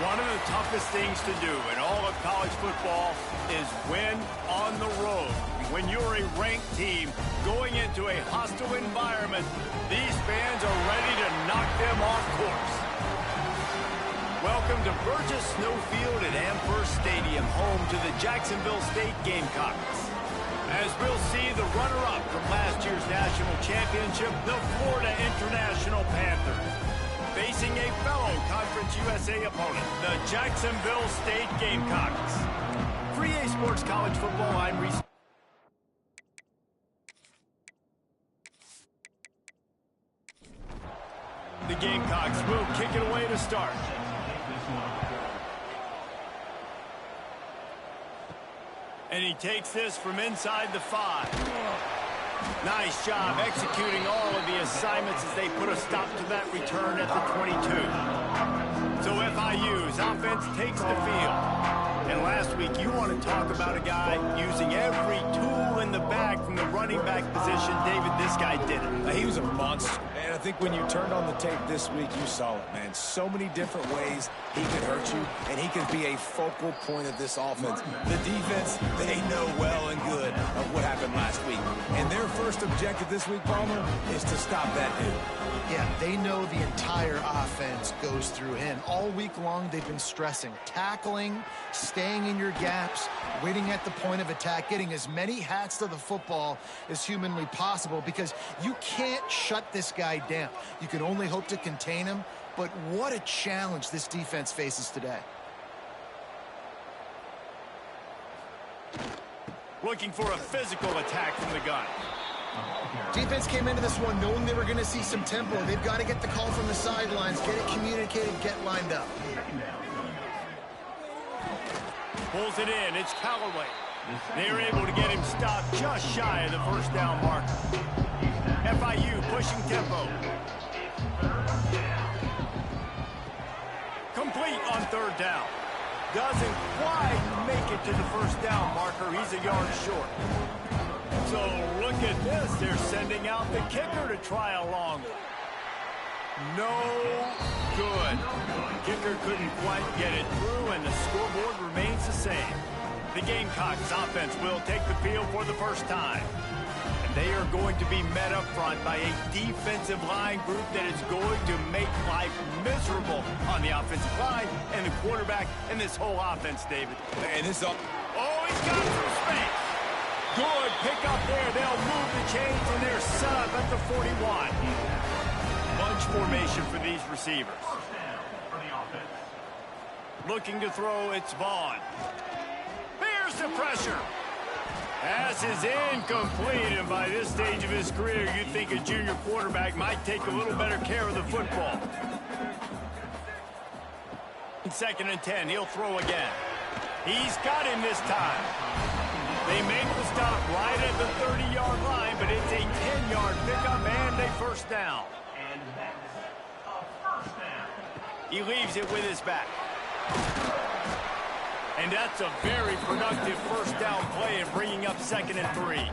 One of the toughest things to do in all of college football is win on the road. When you're a ranked team going into a hostile environment, these fans are ready to knock them off course. Welcome to Burgess Snowfield at Amherst Stadium, home to the Jacksonville State Gamecocks. As we'll see the runner-up from last year's national championship, the Florida International Panthers, facing a fellow Conference USA opponent, the Jacksonville State Gamecocks. For EA Sports College Football, I'm Reese. The Gamecocks will kick it away to start. And he takes this from inside the 5. Nice job executing all of the assignments as they put a stop to that return at the 22. So FIU's offense takes the field. And last week, you want to talk about a guy using every tool in the bag from the running back position. David, this guy did it. He was a monster. And I think when you turned on the tape this week, you saw it, man. So many different ways he could hurt you, and he could be a focal point of this offense. The defense, they know well and good of what happened last week. And their first objective this week, Palmer, is to stop that dude. Yeah, they know the entire offense goes through him. All week long, they've been stressing tackling, staying in your gaps, waiting at the point of attack, getting as many hats to the football as humanly possible, because you can't shut this guy down. You can only hope to contain him, but what a challenge this defense faces today. Looking for a physical attack from the gun. Defense came into this one knowing they were going to see some tempo. They've got to get the call from the sidelines, get it communicated, get lined up. Pulls it in. It's Callaway. They're able to get him stopped just shy of the first down marker. FIU pushing tempo. Complete on third down. Doesn't quite make it to the first down marker. He's a yard short. So look at this. They're sending out the kicker to try a long one. No good. Kicker couldn't quite get it through, and the scoreboard remains the same. The Gamecocks offense will take the field for the first time. And they are going to be met up front by a defensive line group that is going to make life miserable on the offensive line and the quarterback and this whole offense, David. And this up. Oh, he's got some space. Good pick up there. They'll move the chains, and they're set up at the 41. Bunch formation for these receivers. Looking to throw, it's Vaughn. There's the pressure. Pass is incomplete, and by this stage of his career, you'd think a junior quarterback might take a little better care of the football. 2nd and 10, he'll throw again. He's got him this time. They make the stop right at the 30-yard line, but it's a 10-yard pickup and a first down. He leaves it with his back. And that's a very productive first down play and bringing up 2nd and 3.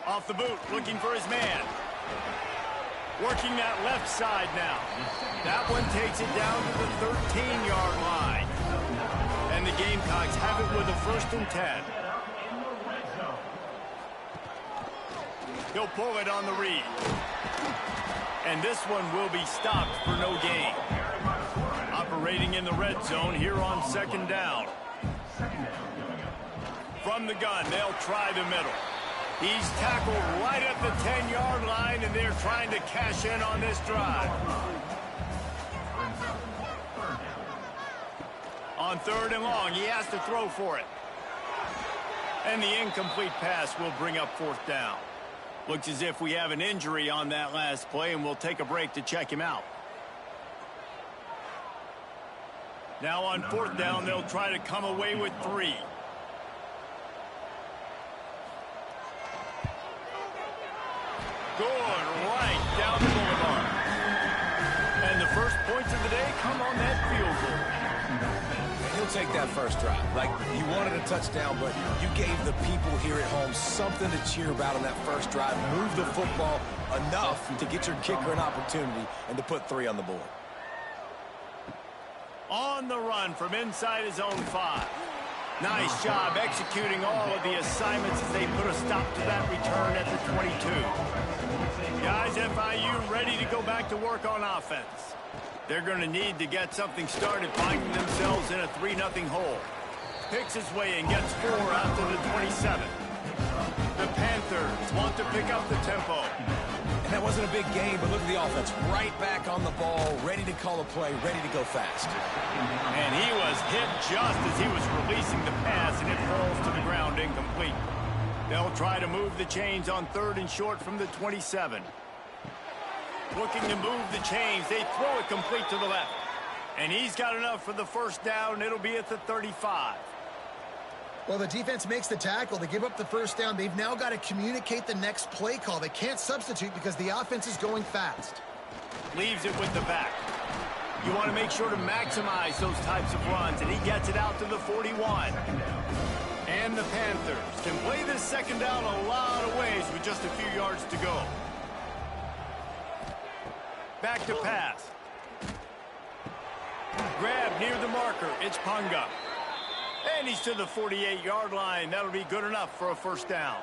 Off the boot, looking for his man. Working that left side now. That one takes it down to the 13-yard line. And the Gamecocks have it with a 1st and 10. He'll pull it on the read. And this one will be stopped for no gain. Operating in the red zone here on 2nd down. From the gun, they'll try the middle. He's tackled right at the 10-yard line, and they're trying to cash in on this drive. On 3rd and long, he has to throw for it. And the incomplete pass will bring up 4th down. Looks as if we have an injury on that last play, and we'll take a break to check him out. Now on 4th down, they'll try to come away with 3. Good, right down the boulevard. And the first points of the day come on that field goal. And he'll take that first drive. Like, you wanted a touchdown, but you gave the people here at home something to cheer about on that first drive. Move the football enough to get your kicker an opportunity and to put 3 on the board. On the run from inside his own 5. Nice job executing all of the assignments as they put a stop to that return at the 22. Guys, FIU ready to go back to work on offense. They're going to need to get something started, finding themselves in a 3-0 hole. Picks his way and gets 4 out to the 27. The Panthers want to pick up the tempo. And that wasn't a big game, but look at the offense. Right back on the ball, ready to call a play, ready to go fast. And he was hit just as he was releasing the pass, and it falls to the ground incomplete. They'll try to move the chains on 3rd and short from the 27. Looking to move the chains. They throw it complete to the left. And he's got enough for the first down. It'll be at the 35. Well, the defense makes the tackle. They give up the first down. They've now got to communicate the next play call. They can't substitute because the offense is going fast. Leaves it with the back. You want to make sure to maximize those types of runs, and he gets it out to the 41. And the Panthers can play this second down a lot of ways with just a few yards to go. Back to pass. Grab near the marker. It's Punga. And he's to the 48-yard line. That'll be good enough for a first down.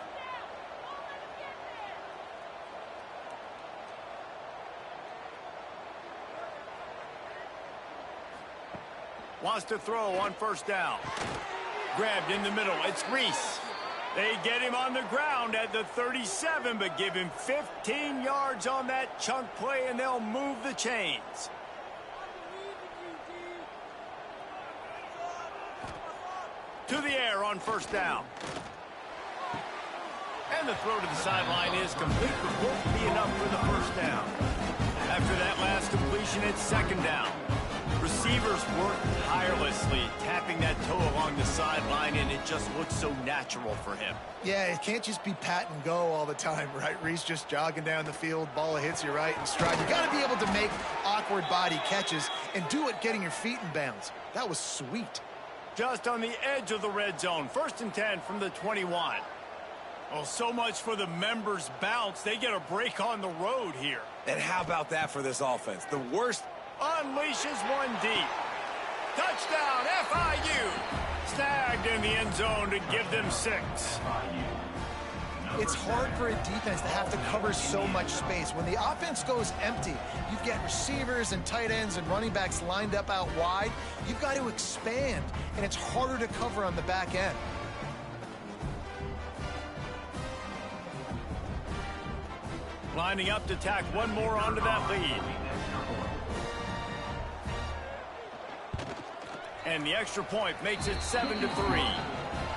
Wants to throw on first down. Grabbed in the middle. It's Reese. They get him on the ground at the 37, but give him 15 yards on that chunk play, and they'll move the chains. To the air on first down. And the throw to the sideline is complete, but won't be enough for the first down. After that last completion, it's second down. Receivers work tirelessly, tapping that toe along the sideline, and it just looks so natural for him. Yeah, it can't just be pat and go all the time, right? Reese just jogging down the field, ball hits you right in stride. You got to be able to make awkward body catches and do it getting your feet in bounds. That was sweet. Just on the edge of the red zone. 1st and 10 from the 21. Well, so much for the members' bounce. They get a break on the road here. And how about that for this offense? The worst. Unleashes one deep. Touchdown, FIU. Snagged in the end zone to give them 6. It's hard for a defense to have to cover so much space. When the offense goes empty, you've got receivers and tight ends and running backs lined up out wide. You've got to expand, and it's harder to cover on the back end. Lining up to tack one more onto that lead. And the extra point makes it 7-3.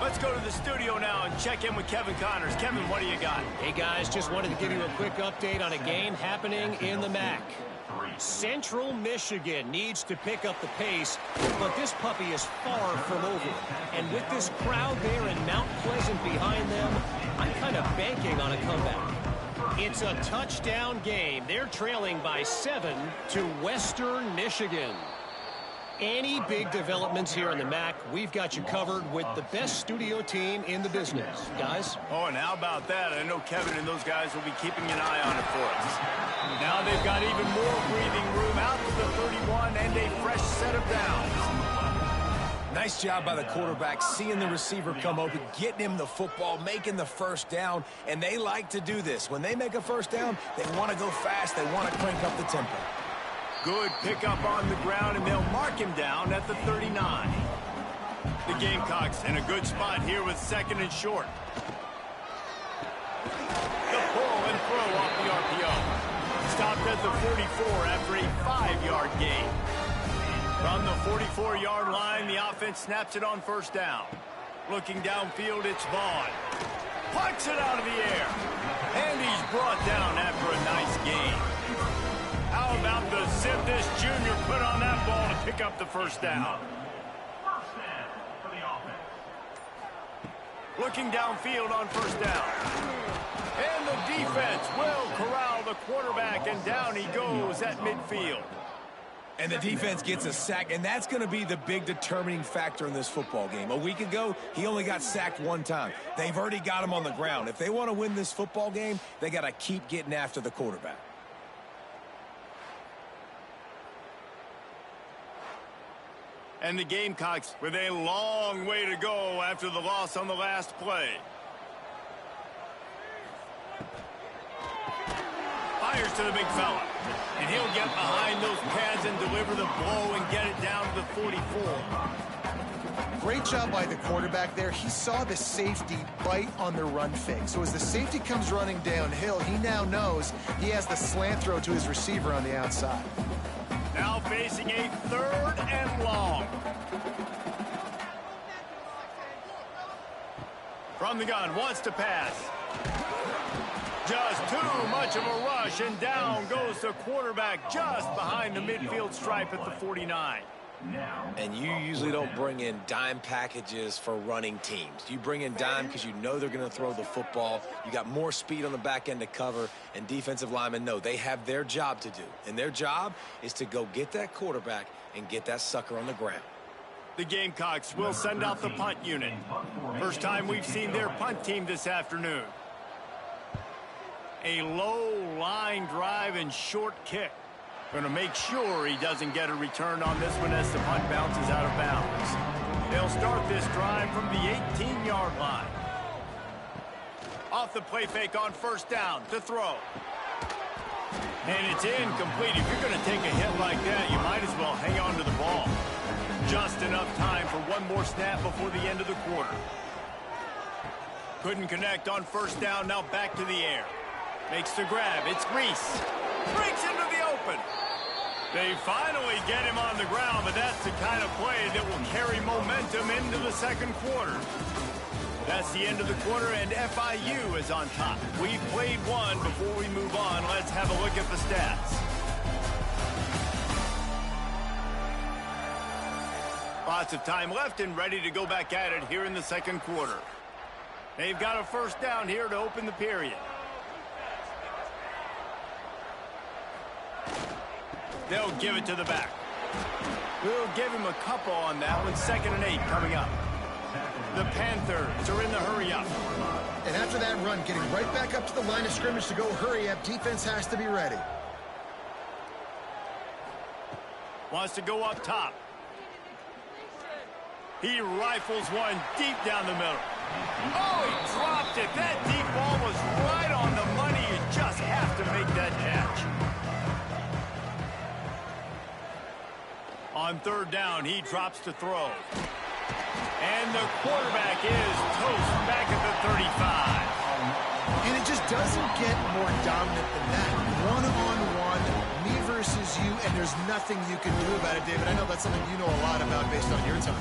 Let's go to the studio now and check in with Kevin Connors. Kevin, what do you got? Hey, guys, just wanted to give you a quick update on a game happening in the MAC. Central Michigan needs to pick up the pace, but this puppy is far from over. And with this crowd there in Mount Pleasant behind them, I'm kind of banking on a comeback. It's a touchdown game. They're trailing by 7 to Western Michigan. Any big developments here in the MAC, we've got you covered with the best studio team in the business. Guys? Oh, and how about that? I know Kevin and those guys will be keeping an eye on it for us. Now they've got even more breathing room out to the 31 and a fresh set of downs. Nice job by the quarterback, seeing the receiver come open, getting him the football, making the first down, and they like to do this. When they make a first down, they want to go fast, they want to crank up the tempo. Good pickup on the ground, and they'll mark him down at the 39. The Gamecocks in a good spot here with 2nd and short. The pull and throw off the RPO. Stopped at the 44 after a 5-yard gain. From the 44-yard line, the offense snaps it on first down. Looking downfield, it's Vaughn. Puts it out of the air. And he's brought down after a nice gain. How about the zip this junior put on that ball to pick up the first down? Looking downfield on first down. And the defense will corral the quarterback, and down he goes at midfield. And the defense gets a sack, and that's going to be the big determining factor in this football game. A week ago, he only got sacked one time. They've already got him on the ground. If they want to win this football game, they got to keep getting after the quarterback. And the Gamecocks with a long way to go after the loss on the last play. Fires to the big fella. And he'll get behind those pads and deliver the blow and get it down to the 44. Great job by the quarterback there. He saw the safety bite on the run fake. So as the safety comes running downhill, he now knows he has the slant throw to his receiver on the outside. Now facing a 3rd and long. From the gun, wants to pass. Just too much of a rush, and down goes the quarterback just behind the midfield stripe at the 49. And you usually don't bring in dime packages for running teams. You bring in dime because you know they're going to throw the football. You got more speed on the back end to cover, and defensive linemen know they have their job to do. And their job is to go get that quarterback and get that sucker on the ground. The Gamecocks will send out the punt unit. First time we've seen their punt team this afternoon. A low line drive and short kick. Going to make sure he doesn't get a return on this one as the punt bounces out of bounds. They'll start this drive from the 18-yard line. Off the play fake on first down to throw. And it's incomplete. If you're going to take a hit like that, you might as well hang on to the ball. Just enough time for one more snap before the end of the quarter. Couldn't connect on first down, now back to the air. Makes the grab, it's Reese. Breaks into the open. They finally get him on the ground, but that's the kind of play that will carry momentum into the second quarter. That's the end of the quarter, and FIU is on top. We've played one. Before we move on, let's have a look at the stats. Lots of time left and ready to go back at it here in the second quarter. They've got a first down here to open the period. They'll give it to the back. We'll give him a couple on that one. 2nd and 8 coming up. The Panthers are in the hurry up. And after that run, getting right back up to the line of scrimmage to go hurry up, defense has to be ready. Wants to go up top. He rifles one deep down the middle. Oh, he dropped it. That deep ball was right on the money. You just have to make that catch. On 3rd down, he drops to throw. And the quarterback is toast back at the 35. And it just doesn't get more dominant than that. One-on-one, me versus you, and there's nothing you can do about it, David. I know that's something you know a lot about based on your time.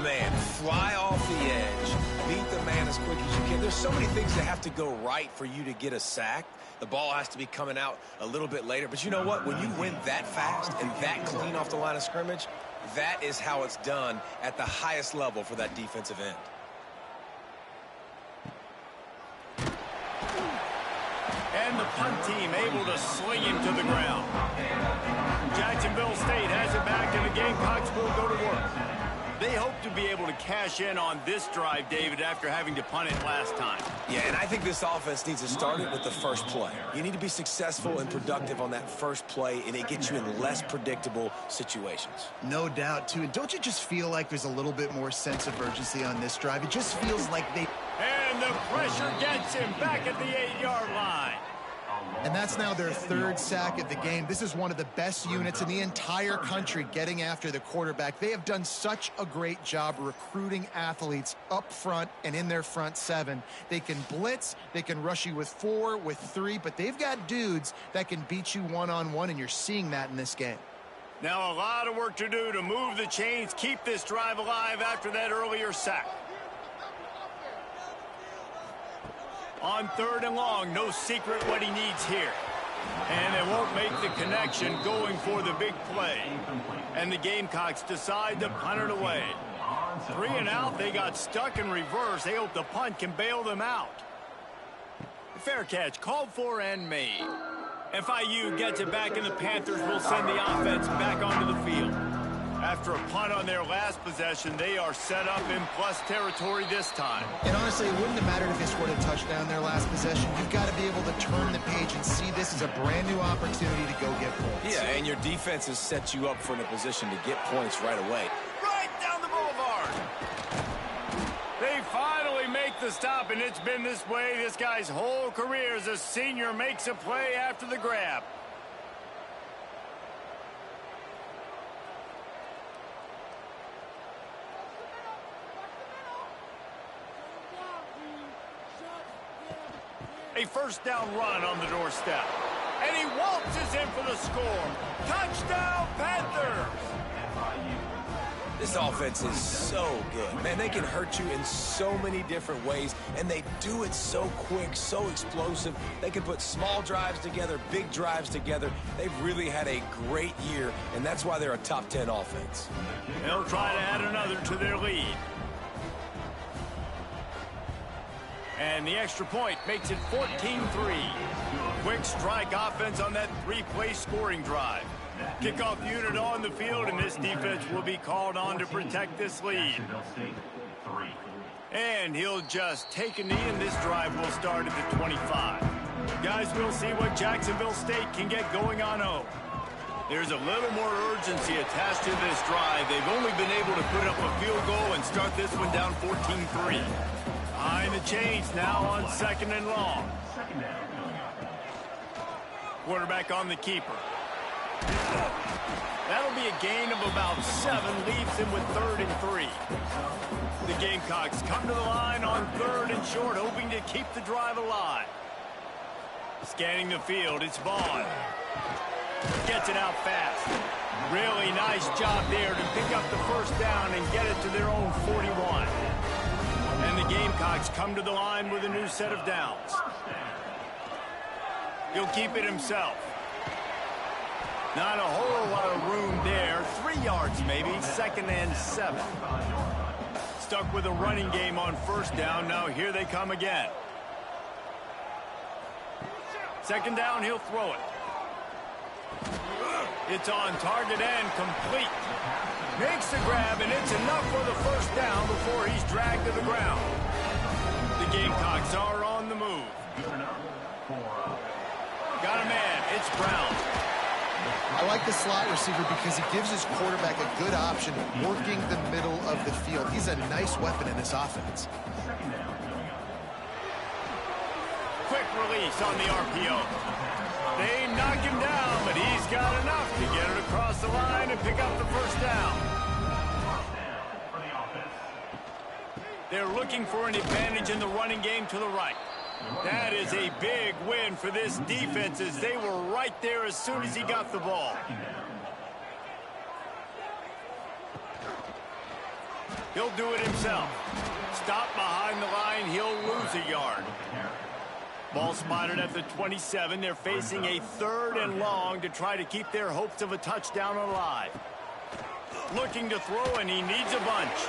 Man, fly off the edge, beat the man as quick as you can. There's so many things that have to go right for you to get a sack. The ball has to be coming out a little bit later. But you know what? When you win that fast and that clean off the line of scrimmage, that is how it's done at the highest level for that defensive end. And the punt team able to sling him to the ground. Jacksonville State has it back, and the Gamecocks will go to work. They hope to be able to cash in on this drive, David, after having to punt it last time. Yeah, and I think this offense needs to start it with the first play. You need to be successful and productive on that first play, and it gets you in less predictable situations. No doubt, too. And don't you just feel like there's a little bit more sense of urgency on this drive? It just feels like they... And the pressure gets him back at the 8-yard line. And that's now their 3rd sack of the game. This is one of the best units in the entire country getting after the quarterback. They have done such a great job recruiting athletes up front and in their front 7. They can blitz, they can rush you with 4, with 3, but they've got dudes that can beat you one-on-one, and you're seeing that in this game. Now a lot of work to do to move the chains, keep this drive alive after that earlier sack. On 3rd and long, no secret what he needs here. And they won't make the connection going for the big play. And the Gamecocks decide to punt it away. 3 and out, they got stuck in reverse. They hope the punt can bail them out. Fair catch, called for and made. FIU gets it back, and the Panthers will send the offense back onto the field. After a punt on their last possession, they are set up in plus territory this time. And honestly, it wouldn't have mattered if they scored a touchdown their last possession. You've got to be able to turn the page and see this as a brand new opportunity to go get points. Yeah, and your defense has set you up for a position to get points right away. Right down the boulevard. They finally make the stop, and it's been this way this guy's whole career as a senior makes a play after the grab. A first down run on the doorstep. And he waltzes in for the score. Touchdown, Panthers! This offense is so good. Man, they can hurt you in so many different ways, and they do it so quick, so explosive. They can put small drives together, big drives together. They've really had a great year, and that's why they're a top 10 offense. They'll try to add another to their lead. And the extra point makes it 14-3. Quick strike offense on that three-play scoring drive. Kickoff unit on the field, and this defense will be called on to protect this lead. And he'll just take a knee, and this drive will start at the 25. Guys, we'll see what Jacksonville State can get going on home. There's a little more urgency attached to this drive. They've only been able to put up a field goal and start this one down 14-3. Behind the chains now on 2nd and long. Quarterback on the keeper. That'll be a gain of about 7, leaves him with 3rd and 3. The Gamecocks come to the line on 3rd and short, hoping to keep the drive alive. Scanning the field, it's Vaughn. Gets it out fast. Really nice job there to pick up the first down and get it to their own 41. And the Gamecocks come to the line with a new set of downs. He'll keep it himself. Not a whole lot of room there. 3 yards maybe, 2nd and 7. Stuck with a running game on first down. Now here they come again. 2nd down, he'll throw it. It's on target and complete. Makes the grab, and it's enough for the first down before he's dragged to the ground. The Gamecocks are on the move. Got a man. It's Brown. I like the slot receiver because he gives his quarterback a good option working the middle of the field. He's a nice weapon in this offense. Quick release on the RPO. They knock him down, but he's got enough to get it across the line and pick up the first down. They're looking for an advantage in the running game to the right. That is a big win for this defense as they were right there as soon as he got the ball. He'll do it himself. Stop behind the line, he'll lose a yard. Ball spotted at the 27. They're facing a 3rd and long to try to keep their hopes of a touchdown alive. Looking to throw, and he needs a bunch.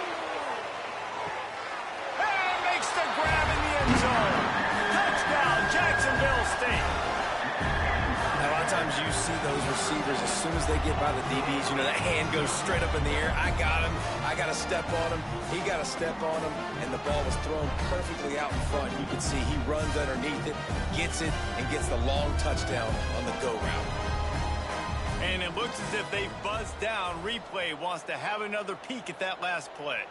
And makes the grab in the end zone. Touchdown, Jacksonville State. A lot of times you see those receivers, as soon as they get by the DBs, you know, that hand goes straight up in the air. I got him. I got to step on him. He got to step on him. And the ball was thrown perfectly out in front. You can see he runs underneath it, gets it, and gets the long touchdown on the go route. And it looks as if they buzzed down. Replay wants to have another peek at that last play.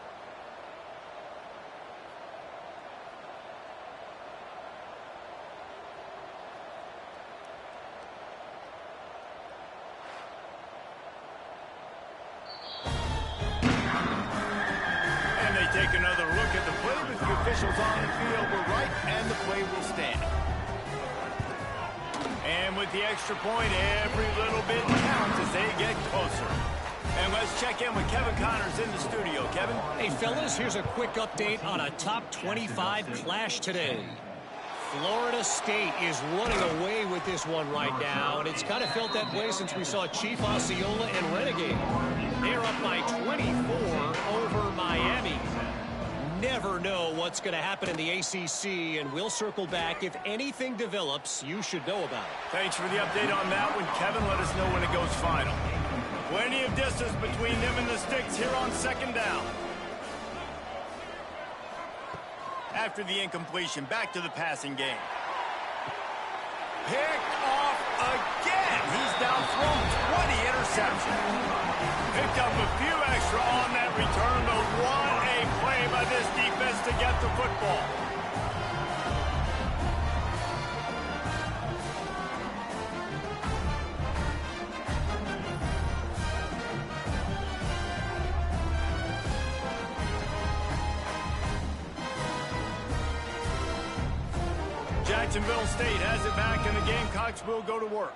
Take another look at the play, but the officials on the field were right, and the play will stand. And with the extra point, every little bit counts as they get closer. And let's check in with Kevin Connors in the studio. Kevin? Hey, fellas, here's a quick update on a top 25 clash today. Florida State is running away with this one right now, and it's kind of felt that way since we saw Chief Osceola and Renegade. They're up by 24 over Miami. never know what's going to happen in the ACC, and we'll circle back if anything develops you should know about it. Thanks for the update on that one, Kevin. Let us know when it goes final. Plenty of distance between them and the sticks here on second down. After the incompletion, back to the passing game. Picked off again. He's down thrown 20 interceptions. Picked up a few extra on that return, but what a play by this defense to get the football. Jacksonville State has it back, and the Gamecocks will go to work.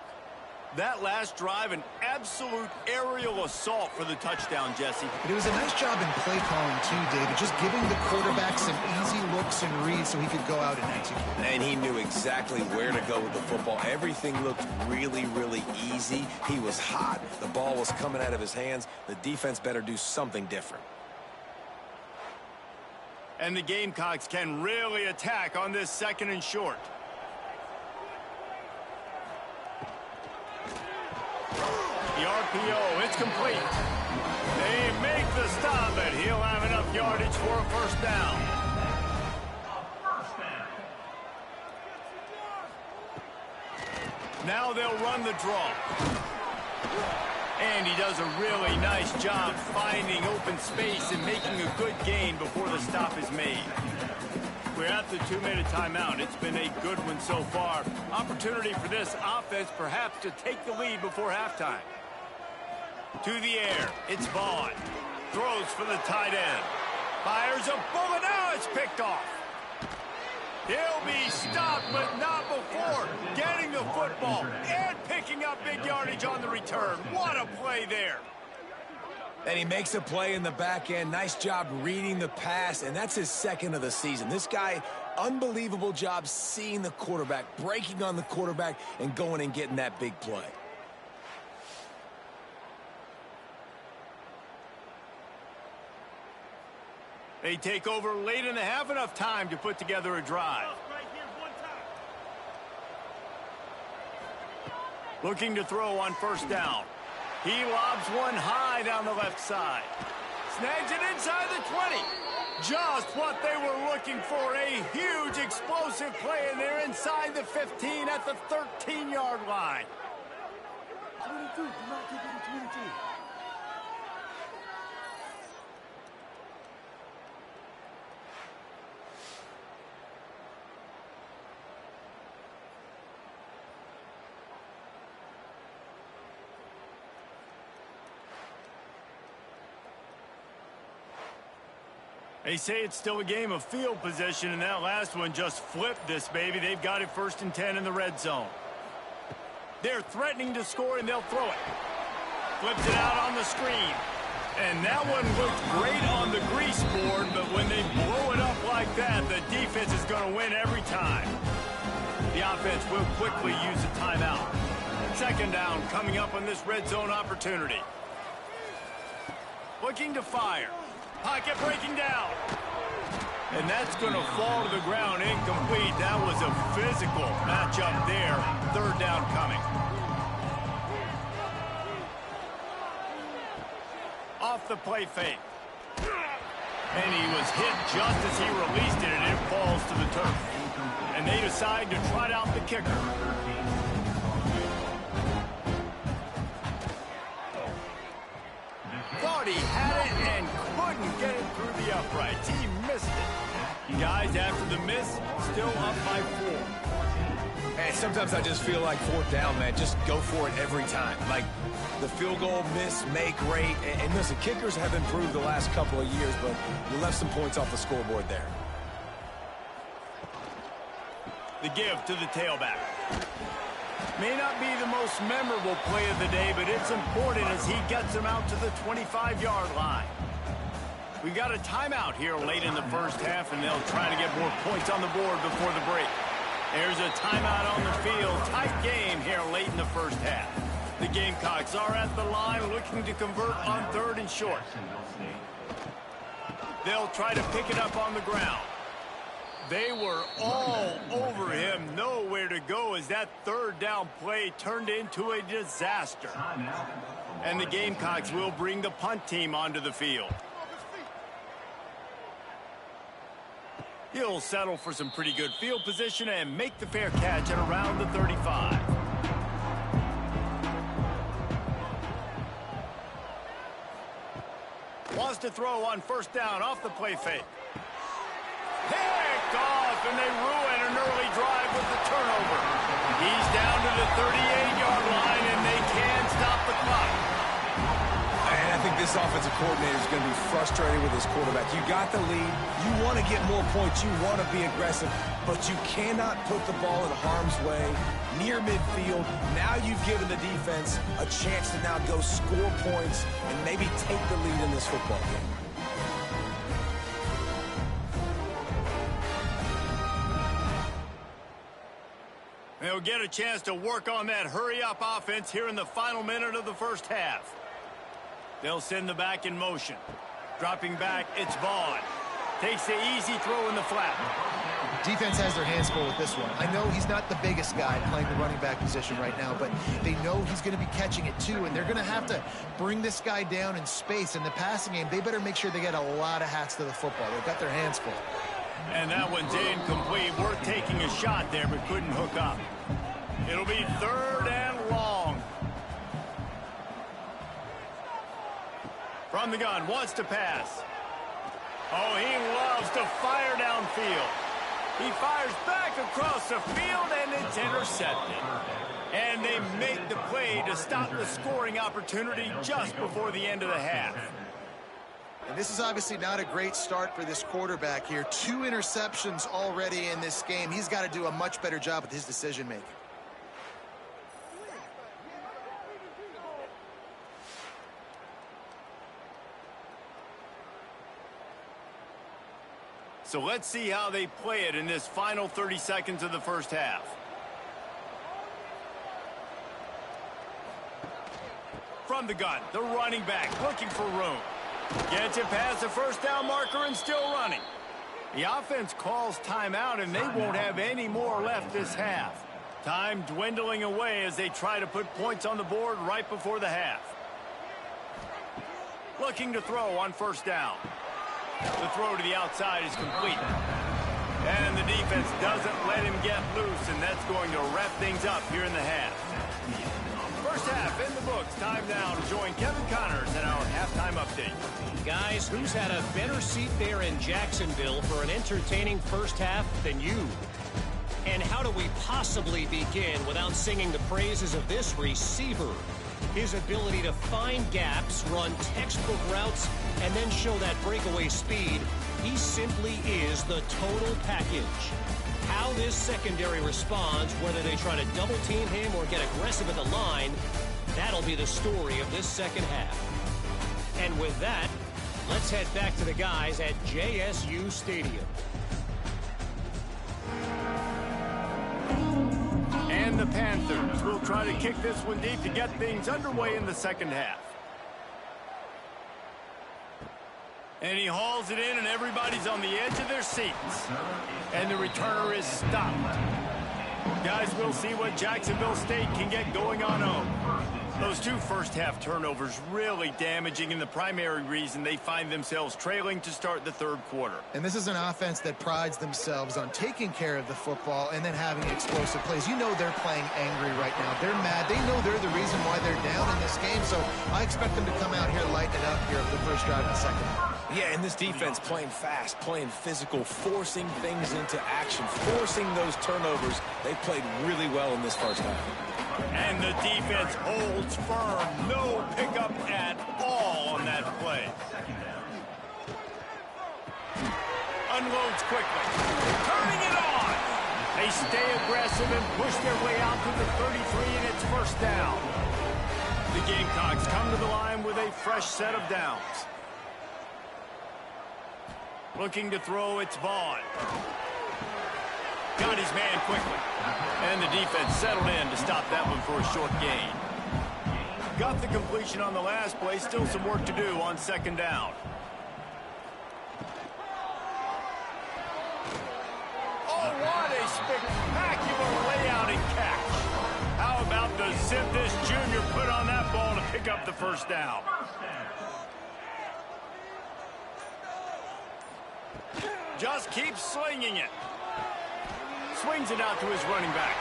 That last drive, an absolute aerial assault for the touchdown, Jesse. But it was a nice job in play calling, too, David. Just giving the quarterback some easy looks and reads so he could go out and execute. And he knew exactly where to go with the football. Everything looked really, really easy. He was hot. The ball was coming out of his hands. The defense better do something different. And the Gamecocks can really attack on this second and short. The RPO, it's complete. They make the stop, and he'll have enough yardage for a first down. Now they'll run the draw. And he does a really nice job finding open space and making a good gain before the stop is made. We're at the 2-minute timeout. It's been a good one so far. Opportunity for this offense perhaps to take the lead before halftime. To the air, it's Vaughn. Throws for the tight end. Fires a bullet. Now it's picked off. He'll be stopped, but not before getting the football and picking up big yardage on the return. What a play there. And he makes a play in the back end. Nice job reading the pass, and that's his second of the season. This guy, unbelievable job seeing the quarterback, breaking on the quarterback, and going and getting that big play. They take over late in the half, enough time to put together a drive. Looking to throw on first down. He lobs one high down the left side. Snags it inside the 20. Just what they were looking for. A huge explosive play, and they're inside the 15 at the 13-yard line. 22, do not give it to 22. They say it's still a game of field position, and that last one just flipped this baby. They've got it 1st and 10 in the red zone. They're threatening to score, and they'll throw it. Flips it out on the screen. And that one looked great on the grease board, but when they blow it up like that, the defense is going to win every time. The offense will quickly use a timeout. Second down coming up on this red zone opportunity. Looking to fire. Pocket breaking down. And that's going to fall to the ground incomplete. That was a physical matchup there. Third down coming. Off the play fake. And he was hit just as he released it, and it falls to the turf. And they decide to trot out the kicker. Thought he had it and couldn't get it through the uprights. He missed it. Guys, after the miss, still up by 4. And sometimes I just feel like fourth down, man. Just go for it every time. Like the field goal miss, make great. And listen, kickers have improved the last couple of years, but you left some points off the scoreboard there. The give to the tailback. May not be the most memorable play of the day, but it's important as he gets him out to the 25-yard line. We've got a timeout here late in the first half, and they'll try to get more points on the board before the break. There's a timeout on the field. Tight game here late in the first half. The Gamecocks are at the line looking to convert on 3rd and short. They'll try to pick it up on the ground. They were all over him. Nowhere to go as that third down play turned into a disaster. And the Gamecocks will bring the punt team onto the field. He'll settle for some pretty good field position and make the fair catch at around the 35. Wants to throw on first down off the play fake. Picked off, and they ruin an early drive with the turnover. He's down to the 38-yard line, and they can stop the clock. And I think this offensive coordinator is going to be frustrated with his quarterback. You got the lead. You want to get more points. You want to be aggressive, but you cannot put the ball in harm's way near midfield. Now you've given the defense a chance to now go score points and maybe take the lead in this football game. They'll get a chance to work on that hurry-up offense here in the final minute of the first half. They'll send the back in motion. Dropping back, it's Vaughn. Takes the easy throw in the flat. Defense has their hands full with this one. I know he's not the biggest guy playing the running back position right now, but they know he's going to be catching it too, and they're going to have to bring this guy down in space. In the passing game, they better make sure they get a lot of hats to the football. They've got their hands full. And that one's incomplete. Worth taking a shot there, but couldn't hook up. It'll be third and long. From the gun, wants to pass. Oh, he loves to fire downfield. He fires back across the field, and it's intercepted. And they make the play to stop the scoring opportunity just before the end of the half. And this is obviously not a great start for this quarterback here. 2 interceptions already in this game. He's got to do a much better job with his decision-making. So let's see how they play it in this final 30 seconds of the first half. From the gun, the running back looking for room. Gets it past the first down marker and still running. The offense calls timeout, and they won't have any more left this half. Time dwindling away as they try to put points on the board right before the half. Looking to throw on first down. The throw to the outside is complete. And the defense doesn't let him get loose, and that's going to wrap things up here in the half. First half in the books. Time now to join Kevin Connors in our halftime update. Guys, who's had a better seat there in Jacksonville for an entertaining first half than you? And how do we possibly begin without singing the praises of this receiver? His ability to find gaps, run textbook routes, and then show that breakaway speed. He simply is the total package. How this secondary responds, whether they try to double team him or get aggressive at the line, that'll be the story of this second half. And with that, let's head back to the guys at JSU Stadium. And the Panthers will try to kick this one deep to get things underway in the second half. And he hauls it in, and everybody's on the edge of their seats. And the returner is stopped. Guys, we'll see what Jacksonville State can get going on home. Those 2 first-half turnovers really damaging, and the primary reason they find themselves trailing to start the third quarter. And this is an offense that prides themselves on taking care of the football and then having explosive plays. You know they're playing angry right now. They're mad. They know they're the reason why they're down in this game, so I expect them to come out here, lighten it up here for the first drive of the second half. Yeah, and this defense playing fast, playing physical, forcing things into action, forcing those turnovers. They played really well in this first half. And the defense holds firm. No pickup at all on that play. Unloads quickly. Turning it on. They stay aggressive and push their way out to the 33, and it's first down. The Gamecocks come to the line with a fresh set of downs. Looking to throw, it's Vaughn. Got his man quickly. And the defense settled in to stop that one for a short gain. Got the completion on the last play. Still some work to do on second down. spectacular layout and catch. How about the zip this junior put on that ball to pick up the first down? Just keeps slinging it. Swings it out to his running back.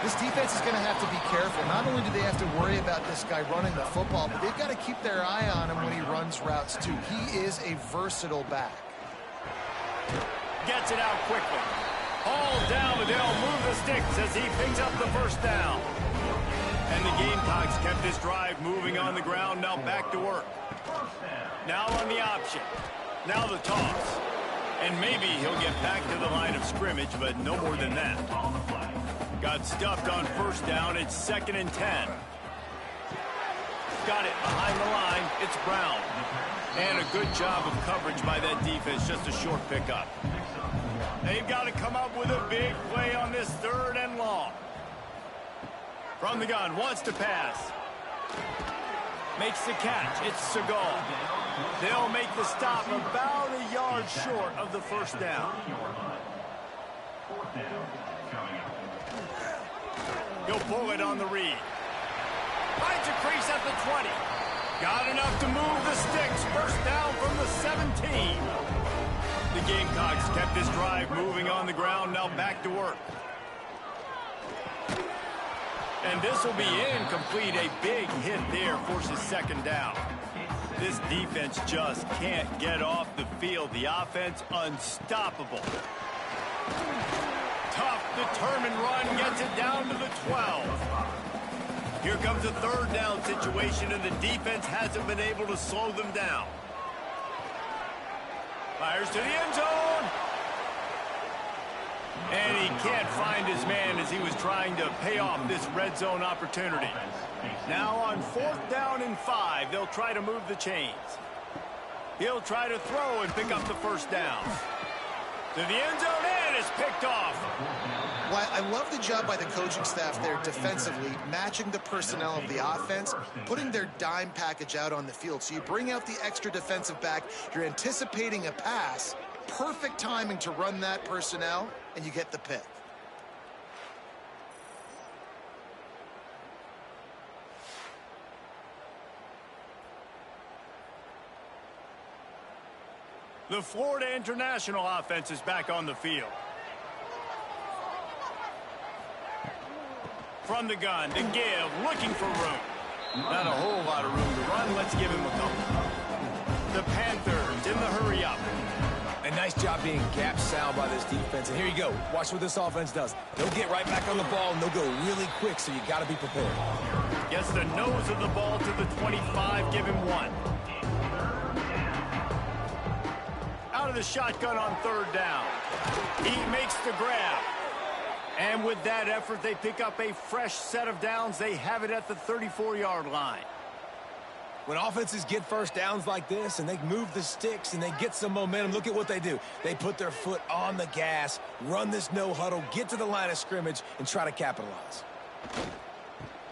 This defense is going to have to be careful. Not only do they have to worry about this guy running the football, but they've got to keep their eye on him when he runs routes too. He is a versatile back. Gets it out quickly. Hauled down, but they'll move the sticks as he picks up the first down. And the Gamecocks kept this drive moving on the ground. Now back to work. Now on the option. Now the toss. And maybe he'll get back to the line of scrimmage, but no more than that. Got stuffed on first down. It's 2nd and 10. Got it behind the line. It's Brown. And a good job of coverage by that defense. Just a short pickup. They've got to come up with a big play on this 3rd and long. From the gun, wants to pass. Makes the catch. It's Segal. They'll make the stop about a yard short of the first down. He'll pull it on the read. Finds a crease at the 20. Got enough to move the sticks. First down from the 17. The Gamecocks kept this drive moving on the ground. Now back to work. And this will be incomplete. A big hit there forces 2nd down. This defense just can't get off the field. The offense unstoppable. Tough, determined run gets it down to the 12. Here comes a 3rd down situation, and the defense hasn't been able to slow them down. Fires to the end zone. And he can't find his man as he was trying to pay off this red zone opportunity. Now on 4th down and 5, they'll try to move the chains. He'll try to throw and pick up the first down. To the end zone, and it's picked off. Well, I love the job by the coaching staff there defensively, matching the personnel of the offense, putting their dime package out on the field. So you bring out the extra defensive back, you're anticipating a pass, perfect timing to run that personnel, and you get the pick. The Florida International offense is back on the field. From the gun to give, looking for room. Not a whole lot of room to run. Let's give him a couple. The Panthers in the hurry up. A nice job being gap sound by this defense. And here you go. Watch what this offense does. They'll get right back on the ball, and they'll go really quick, so you got to be prepared. Gets the nose of the ball to the 25. Give him 1. Out of the shotgun on 3rd down. He makes the grab. And with that effort, they pick up a fresh set of downs. They have it at the 34-yard line. When offenses get first downs like this and they move the sticks and they get some momentum, look at what they do. They put their foot on the gas, run this no huddle, get to the line of scrimmage, and try to capitalize.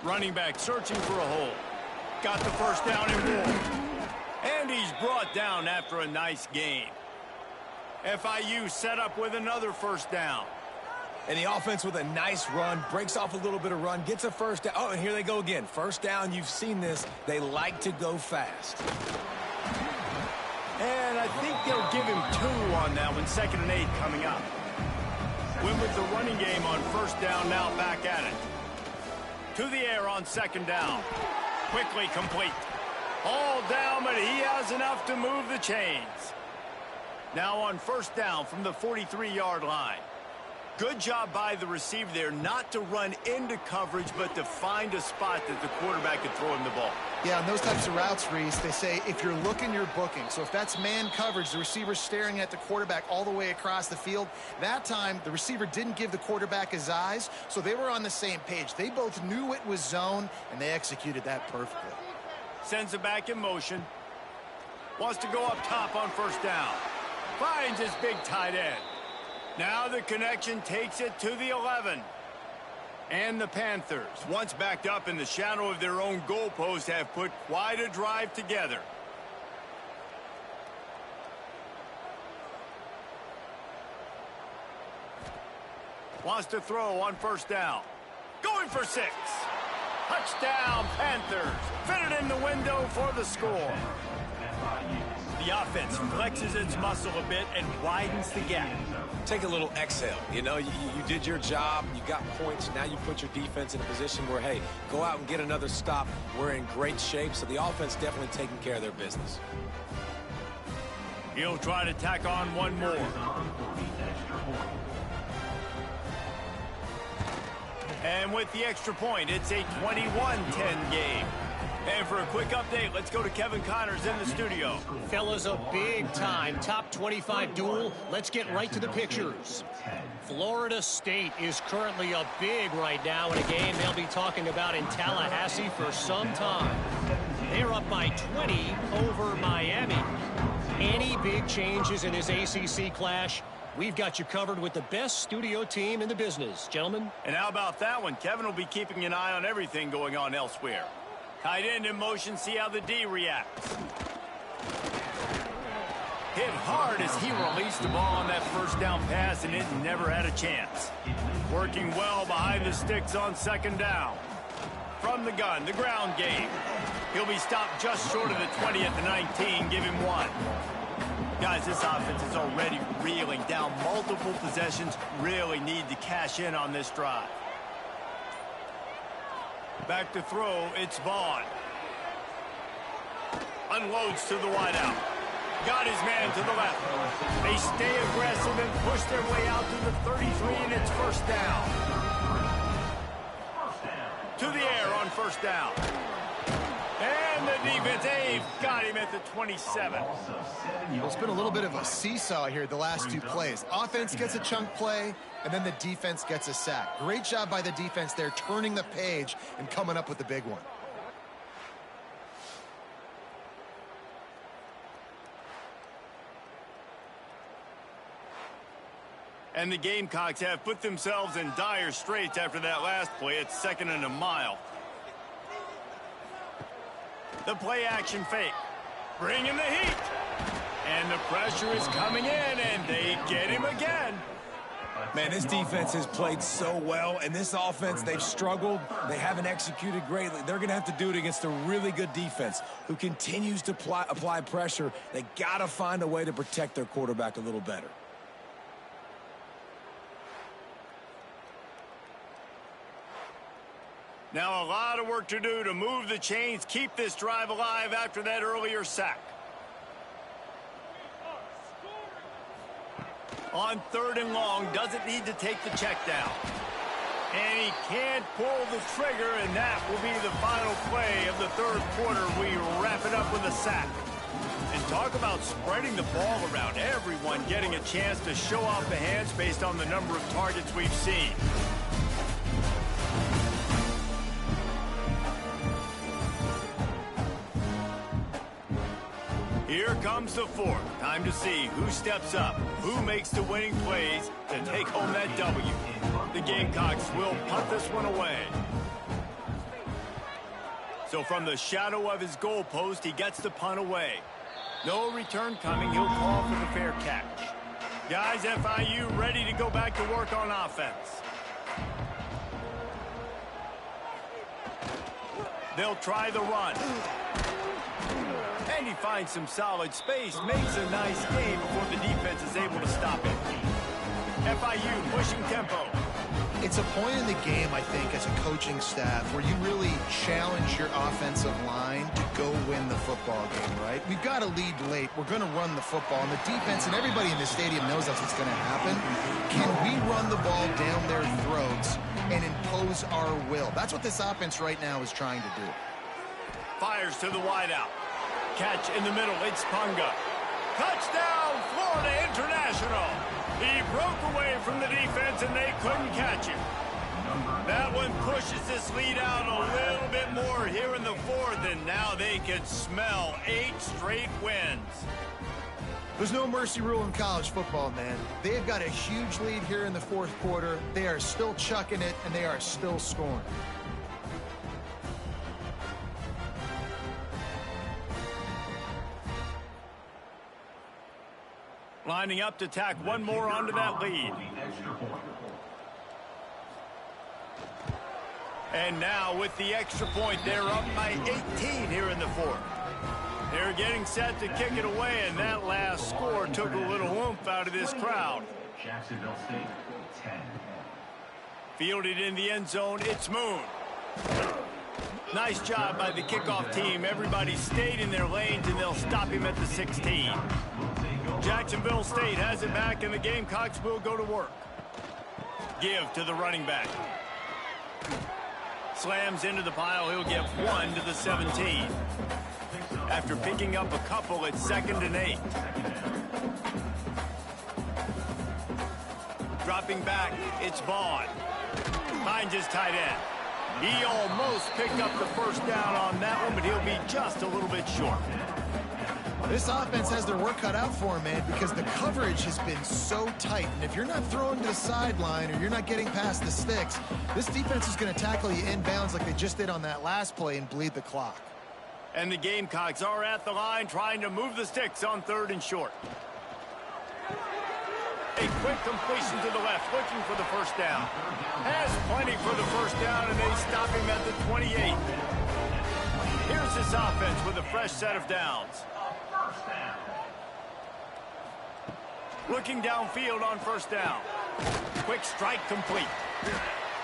Running back searching for a hole. Got the first down and more. And he's brought down after a nice game. FIU set up with another first down. And the offense with a nice run, breaks off a little bit of run, gets a first down. Oh, and here they go again. First down, you've seen this. They like to go fast. And I think they'll give him 2 on that one. 2nd and 8 coming up. Win with the running game on first down, now back at it. To the air on 2nd down. Quickly complete. All down, but he has enough to move the chains. Now on first down from the 43-yard line. Good job by the receiver there not to run into coverage, but to find a spot that the quarterback could throw him the ball. Yeah, on those types of routes, Reese, they say if you're looking, you're booking. So if that's man coverage, the receiver's staring at the quarterback all the way across the field. That time, the receiver didn't give the quarterback his eyes, so they were on the same page. They both knew it was zone, and they executed that perfectly. Sends it back in motion. Wants to go up top on first down. Finds his big tight end. Now the connection takes it to the 11. And the Panthers, once backed up in the shadow of their own goalpost, have put quite a drive together. Wants to throw on first down. Going for 6. Touchdown, Panthers. Fitted in the window for the score. The offense flexes its muscle a bit and widens the gap. Take a little exhale. You know, you did your job. You got points. Now you put your defense in a position where, hey, go out and get another stop. We're in great shape, so the offense definitely taking care of their business. He'll try to tack on one more. And with the extra point, it's a 21-10 game. And for a quick update, let's go to Kevin Connors in the studio. Fellas, a big-time top 25 duel. Let's get right to the pictures. Florida State is currently up big right now in a game they'll be talking about in Tallahassee for some time. They're up by 20 over Miami. Any big changes in this ACC clash? We've got you covered with the best studio team in the business, gentlemen. And how about that one? Kevin will be keeping an eye on everything going on elsewhere. Tight end in motion, see how the D reacts. Hit hard as he released the ball on that first down pass, and it never had a chance. Working well behind the sticks on second down. From the gun, the ground game. He'll be stopped just short of the 20 at the 19, give him 1. Guys, this offense is already reeling down multiple possessions. Really need to cash in on this drive. Back to throw, it's Vaughn. Unloads to the wideout. Got his man to the left. They stay aggressive and push their way out to the 33, and it's first down. To the air on first down. And the defense, they've got him at the 27. It's been a little bit of a seesaw here the last 2 plays. Offense gets a chunk play, and then the defense gets a sack. Great job by the defense there, turning the page and coming up with the big one. And the Gamecocks have put themselves in dire straits after that last play. It's 2nd and a mile. The play action fake. Bringing the heat. And the pressure is coming in, and they get him again. Man, this defense has played so well, and this offense, they've struggled. They haven't executed greatly. They're going to have to do it against a really good defense who continues to apply pressure. They got to find a way to protect their quarterback a little better. Now a lot of work to do to move the chains, keep this drive alive after that earlier sack. On 3rd and long, doesn't need to take the check down. And he can't pull the trigger, and that will be the final play of the 3rd quarter. We wrap it up with a sack. And talk about spreading the ball around. Everyone getting a chance to show off the hands based on the number of targets we've seen. Here comes the 4th. Time to see who steps up, who makes the winning plays to take home that W. The Gamecocks will punt this one away. So from the shadow of his goalpost, he gets the punt away. No return coming. He'll call for the fair catch. Guys, FIU ready to go back to work on offense. They'll try the run. And he finds some solid space, makes a nice game before the defense is able to stop it. FIU pushing tempo. It's a point in the game, I think, as a coaching staff where you really challenge your offensive line to go win the football game, right? We've got to lead late. We're going to run the football. And the defense and everybody in the stadium knows that's what's going to happen. Can we run the ball down their throats and impose our will? That's what this offense right now is trying to do. Fires to the wideout. Catch in the middle, it's Punga. Touchdown, Florida International. He broke away from the defense and they couldn't catch him. That one pushes this lead out a little bit more here in the 4th, and now they can smell 8 straight wins. There's no mercy rule in college football, man. They've got a huge lead here in the 4th quarter. They are still chucking it, and they are still scoring. Lining up to tack one more onto that lead. And now with the extra point, they're up by 18 here in the fourth. They're getting set to kick it away, and that last score took a little oomph out of this crowd. Jacksonville State, 10. Fielded in the end zone, it's Moon. Nice job by the kickoff team. Everybody stayed in their lanes, and they'll stop him at the 16. Jacksonville State has it back, and the Gamecocks will go to work. Give to the running back. Slams into the pile. He'll get 1 to the 17. After picking up a couple, it's 2nd and 8. Dropping back, it's Vaughn. Finds his tight end. He almost picked up the first down on that one, but he'll be just a little bit short. This offense has their work cut out for them, man, because the coverage has been so tight. And if you're not throwing to the sideline or you're not getting past the sticks, this defense is going to tackle you inbounds like they just did on that last play and bleed the clock. And the Gamecocks are at the line trying to move the sticks on 3rd and short. A quick completion to the left, looking for the first down. Has plenty for the first down, and they stop him at the 28. Here's this offense with a fresh set of downs. Looking downfield on first down. Quick strike complete.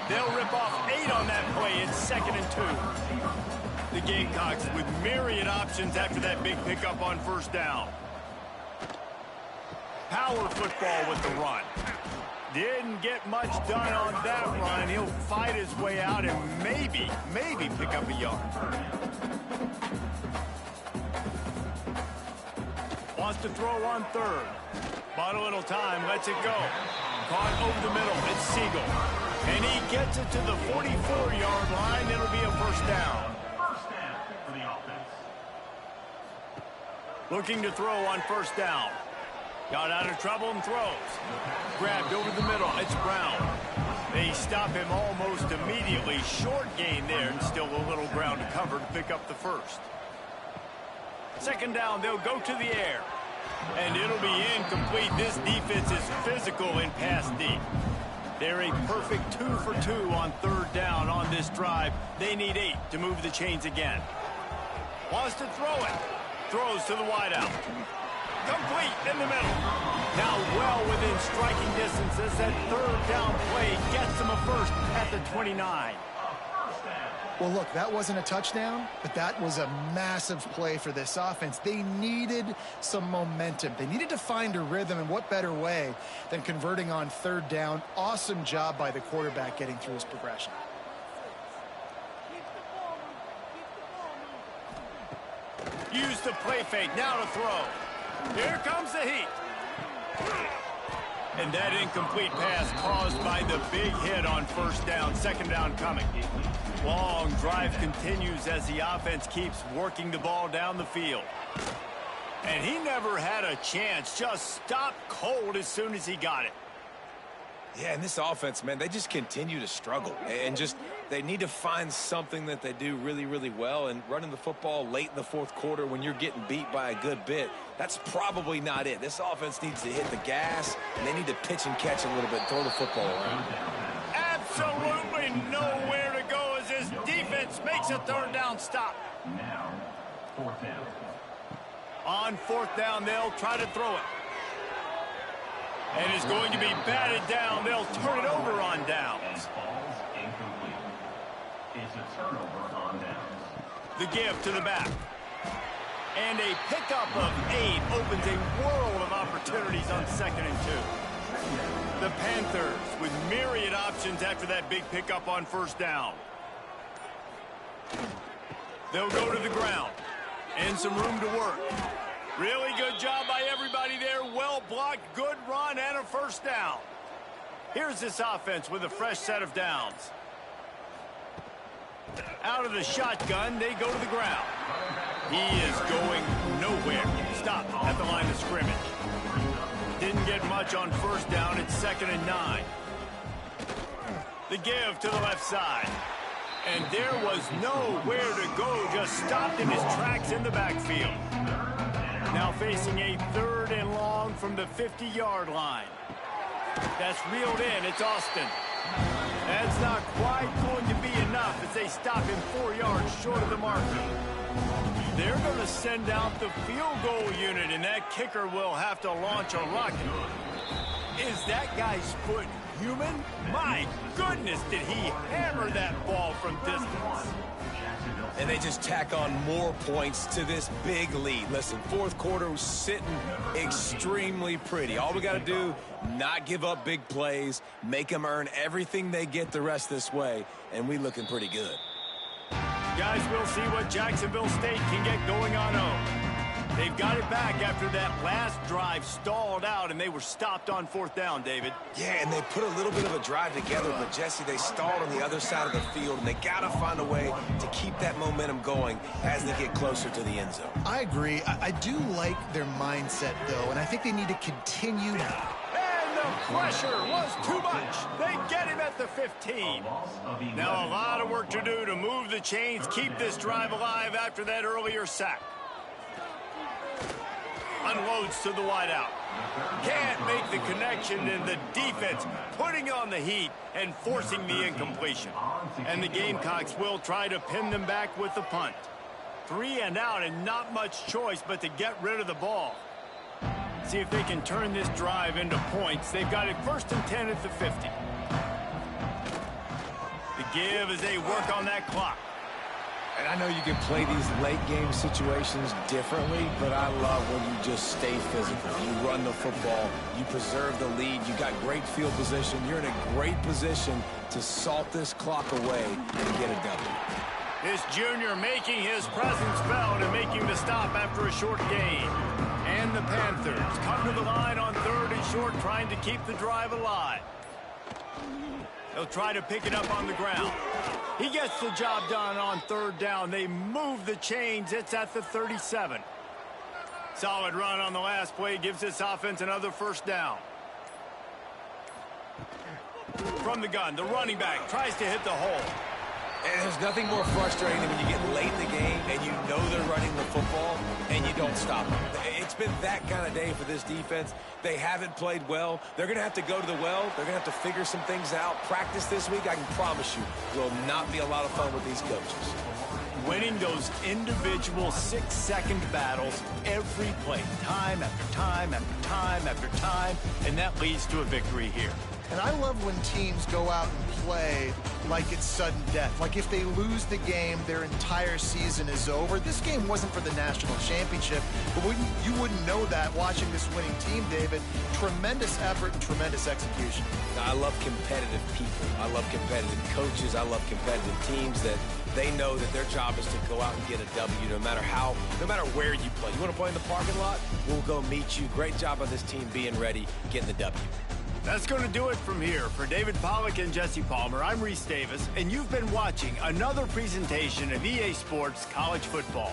They'll rip off 8 on that play. It's 2nd and 2. The Gamecocks with myriad options after that big pickup on first down. Power football with the run. Didn't get much done on that run. He'll fight his way out and maybe pick up a yard. Wants to throw on 3rd. Bought a little time, lets it go. Caught over the middle, it's Siegel. And he gets it to the 44-yard line. It'll be a first down. For the offense. Looking to throw on first down. Got out of trouble and throws. Grabbed over the middle, it's Brown. They stop him almost immediately. Short gain there, and still a little ground to cover to pick up the first. 2nd down, they'll go to the air. And it'll be incomplete. This defense is physical in pass deep. They're a perfect 2 for 2 on 3rd down on this drive. They need 8 to move the chains again. Wants to throw it. Throws to the wideout. Complete in the middle. Now well within striking distance as that 3rd down play gets them a first at the 29. Well, look, that wasn't a touchdown, but that was a massive play for this offense. They needed some momentum. They needed to find a rhythm, and what better way than converting on 3rd down. Awesome job by the quarterback getting through his progression. Use the play fake, now to throw. Here comes the heat. And that incomplete pass caused by the big hit on first down. 2nd down coming. Long drive continues as the offense keeps working the ball down the field. And he never had a chance. Just stopped cold as soon as he got it. Yeah, and this offense, man, they just continue to struggle. And just, they need to find something that they do really, really well. And running the football late in the 4th quarter when you're getting beat by a good bit, that's probably not it. This offense needs to hit the gas, and they need to pitch and catch a little bit, throw the football around. Absolutely nowhere to go as this defense makes a 3rd down stop. Now, 4th down. On 4th down, they'll try to throw it. And it's going to be batted down. They'll turn it over on downs. Falls incomplete. It's a turnover on downs. The give to the back. And a pickup of 8 opens a world of opportunities on 2nd and 2. The Panthers with myriad options after that big pickup on first down. They'll go to the ground. And some room to work. Really good job by everybody there. Well blocked, good run, and a first down. Here's this offense with a fresh set of downs. Out of the shotgun, they go to the ground. He is going nowhere. Stop at the line of scrimmage. Didn't get much on first down. It's 2nd and 9. The give to the left side. And there was nowhere to go. Just stopped in his tracks in the backfield. Now facing a 3rd and long from the 50-yard line. That's reeled in. It's Austin. That's not quite going to be enough. It's they stop him 4 yards short of the marker. They're going to send out the field goal unit, and that kicker will have to launch a rocket. Is that guy's foot human? My goodness, did he hammer that ball from distance. And they just tack on more points to this big lead. Listen, fourth quarter was sitting extremely pretty. All we got to do, not give up big plays, make them earn everything they get the rest this way, and we looking pretty good. Guys, we'll see what Jacksonville State can get going on home. They've got it back after that last drive stalled out, and they were stopped on fourth down, David. Yeah, and they put a little bit of a drive together, but, Jesse, they stalled on the other side of the field, and they got to find a way to keep that momentum going as they get closer to the end zone. I agree. I do like their mindset, though, and I think they need to continue. And the pressure was too much. They get him at the 15. Now a lot of work to do to move the chains, keep this drive alive after that earlier sack. Unloads to the wideout. Can't make the connection, and the defense putting on the heat and forcing the incompletion. And the Gamecocks will try to pin them back with the punt. 3 and out, and not much choice but to get rid of the ball. See if they can turn this drive into points. They've got it 1st and 10 at the 50. The give as they work on that clock. And I know you can play these late-game situations differently, but I love when you just stay physical. You run the football, you preserve the lead, you got great field position. You're in a great position to salt this clock away and get a W. This junior making his presence felt and making the stop after a short gain. And the Panthers come to the line on 3rd and short, trying to keep the drive alive. They'll try to pick it up on the ground. He gets the job done on 3rd down. They move the chains. It's at the 37. Solid run on the last play gives this offense another 1st down. From the gun, the running back tries to hit the hole. And there's nothing more frustrating than when you get late in the game and you know they're running the football and you don't stop them. It's been that kind of day for this defense. They haven't played well. They're going to have to go to the well. They're going to have to figure some things out. Practice this week, I can promise you, will not be a lot of fun with these coaches. Winning those individual 6-second battles every play, time after time after time after time, and that leads to a victory here. And I love when teams go out and play like it's sudden death. Like if they lose the game, their entire season is over. This game wasn't for the national championship, but you wouldn't know that watching this winning team, David. Tremendous effort and tremendous execution. I love competitive people. I love competitive coaches. I love competitive teams that they know that their job is to go out and get a W no matter where you play. You want to play in the parking lot? We'll go meet you. Great job on this team being ready, getting the W. That's going to do it from here. For David Pollack and Jesse Palmer, I'm Reese Davis, and you've been watching another presentation of EA Sports College Football.